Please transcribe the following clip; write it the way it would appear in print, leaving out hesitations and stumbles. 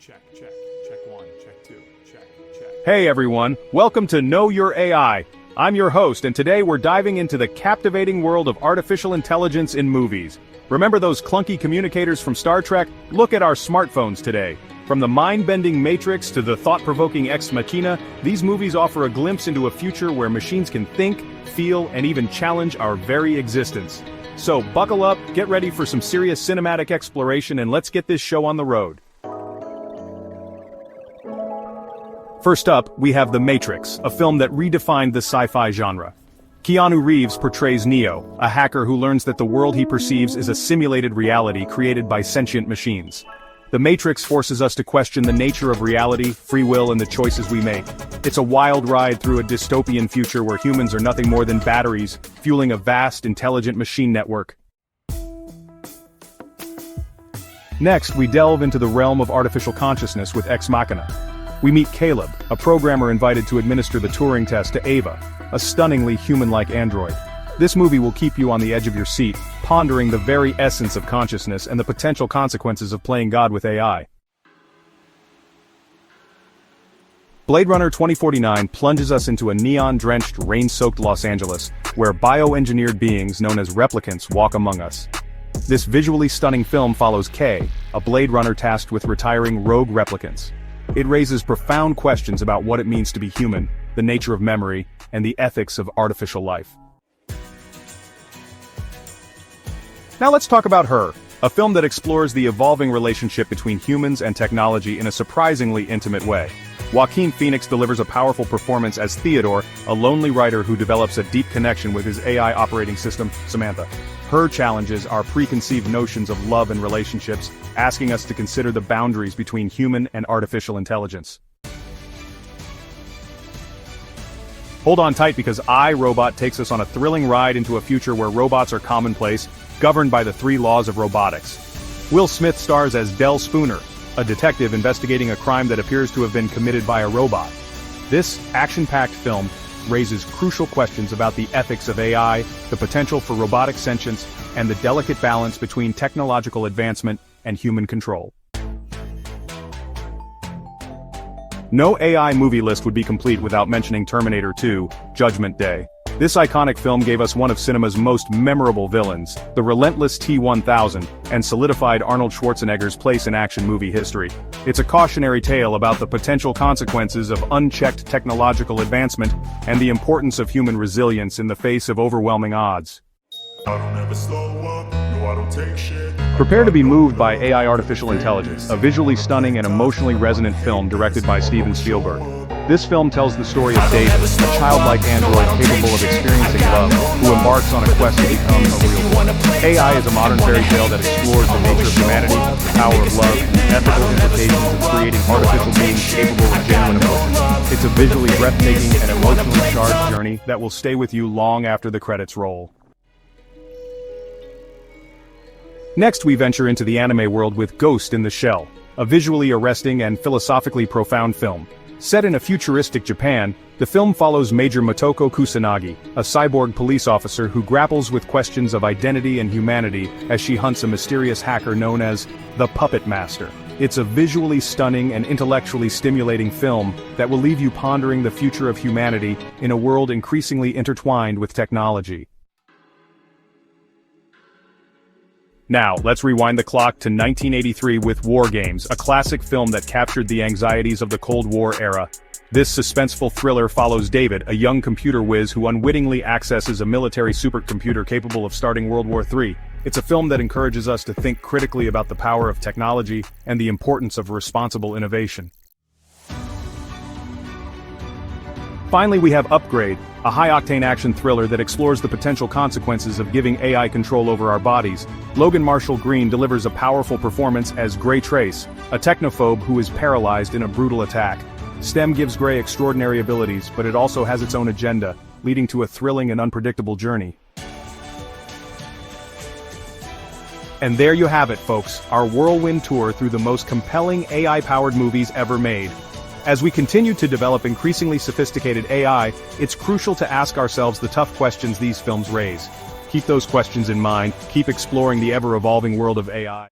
Check, check, check one, check two, check. Hey everyone, welcome to Know Your AI. I'm your host, and today we're diving into the captivating world of artificial intelligence in movies. Remember those clunky communicators from Star Trek? Look at our smartphones today. From the mind-bending Matrix to the thought-provoking Ex Machina, these movies offer a glimpse into a future where machines can think, feel, and even challenge our very existence. So buckle up, get ready for some serious cinematic exploration, and let's get this show on the road. First up, we have The Matrix, a film that redefined the sci-fi genre. Keanu Reeves portrays Neo, a hacker who learns that the world he perceives is a simulated reality created by sentient machines. The Matrix forces us to question the nature of reality, free will, and the choices we make. It's a wild ride through a dystopian future where humans are nothing more than batteries, fueling a vast, intelligent machine network. Next, we delve into the realm of artificial consciousness with Ex Machina. We meet Caleb, a programmer invited to administer the Turing test to Ava, a stunningly human-like android. This movie will keep you on the edge of your seat, pondering the very essence of consciousness and the potential consequences of playing God with AI. Blade Runner 2049 plunges us into a neon-drenched, rain-soaked Los Angeles, where bioengineered beings known as replicants walk among us. This visually stunning film follows Kay, a Blade Runner tasked with retiring rogue replicants. It raises profound questions about what it means to be human, the nature of memory, and the ethics of artificial life. Now let's talk about Her, a film that explores the evolving relationship between humans and technology in a surprisingly intimate way. Joaquin Phoenix delivers a powerful performance as Theodore, a lonely writer who develops a deep connection with his AI operating system, Samantha. Her challenges our preconceived notions of love and relationships, asking us to consider the boundaries between human and artificial intelligence. Hold on tight because I, Robot takes us on a thrilling ride into a future where robots are commonplace, governed by the 3 laws of robotics. Will Smith stars as Del Spooner, a detective investigating a crime that appears to have been committed by a robot. This action-packed film raises crucial questions about the ethics of AI, the potential for robotic sentience, and the delicate balance between technological advancement and human control. No AI movie list would be complete without mentioning Terminator 2, Judgment Day. This iconic film gave us one of cinema's most memorable villains, the relentless T-1000, and solidified Arnold Schwarzenegger's place in action movie history. It's a cautionary tale about the potential consequences of unchecked technological advancement and the importance of human resilience in the face of overwhelming odds. Prepare to be moved by AI Artificial Intelligence, a visually stunning and emotionally resonant film directed by Steven Spielberg. This film tells the story of David, a childlike android capable of experiencing love, who embarks on a quest to become a real one. AI is a modern fairy tale that explores the nature of humanity, the power of love, and the ethical implications of creating artificial beings capable of genuine emotion. It's a visually breathtaking and emotionally charged journey that will stay with you long after the credits roll. Next we venture into the anime world with Ghost in the Shell, a visually arresting and philosophically profound film. Set in a futuristic Japan, the film follows Major Motoko Kusanagi, a cyborg police officer who grapples with questions of identity and humanity as she hunts a mysterious hacker known as the Puppet Master. It's a visually stunning and intellectually stimulating film that will leave you pondering the future of humanity in a world increasingly intertwined with technology. Now, let's rewind the clock to 1983 with War Games, a classic film that captured the anxieties of the Cold War era. This suspenseful thriller follows David, a young computer whiz who unwittingly accesses a military supercomputer capable of starting World War III. It's a film that encourages us to think critically about the power of technology and the importance of responsible innovation. Finally, we have Upgrade, a high-octane action thriller that explores the potential consequences of giving AI control over our bodies. Logan Marshall Green delivers a powerful performance as Gray Trace, a technophobe who is paralyzed in a brutal attack. STEM gives Gray extraordinary abilities, but it also has its own agenda, leading to a thrilling and unpredictable journey. And there you have it, folks, our whirlwind tour through the most compelling AI-powered movies ever made. As we continue to develop increasingly sophisticated AI, it's crucial to ask ourselves the tough questions these films raise. Keep those questions in mind, keep exploring the ever-evolving world of AI.